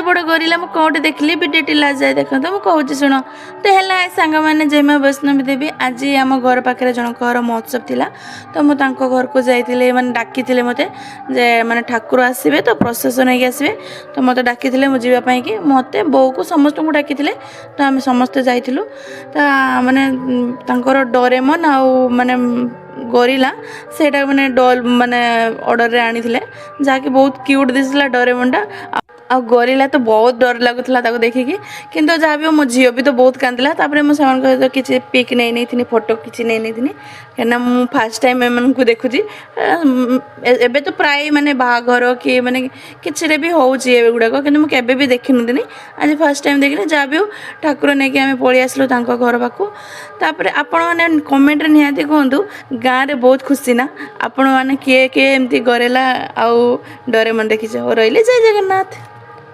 बड़ गोरिला मु कौटे देखली भिडियोटी लास्ट जाए देखो तो मुझे शुण तो है सांग मैंने जयमा वैष्णवी देवी आज आम घर पाखे जनकर महोत्सव थिला तो मुझे घर को जाइए मैंने डाकी मत जे मैंने ठाकुर आसवे तो प्रसेसन होगी आसवे तो मत डाकी मुझे कि मत बो को समस्त को डाकी तो आम समस्ते जाइलु तो मैंने डोरेमन आउ माने गोरिला सेटा माने डॉल माने ऑर्डर रे आनी जहाँकि बहुत क्यूट दिसला डोरेमनटा आ गोरिला तो बहुत डर लगुला देखिकी किंतु जहाँ भी मो झील भी तो बहुत कांदिला सहित किसी पिक नहीं फोटो किसी नहीं कहीं मु फास्ट टाइम एम को देखुची एबे तो प्राय माने बाहाघर कि माने किसी भी होउची गुड़ाक कि मुझे भी देखी नुदिनी आज फास्ट टाइम देखनी जहाँ भी ठाकुर नहीं कि आम पलि आसलु घर पाखु तापर आपण मैंने कमेंट निहाती कहतु गाँव में बहुत खुशी ना आपण मैंने किए किए एमती गोरेला आउ डोरेमन देखी रही जय जगन्नाथ।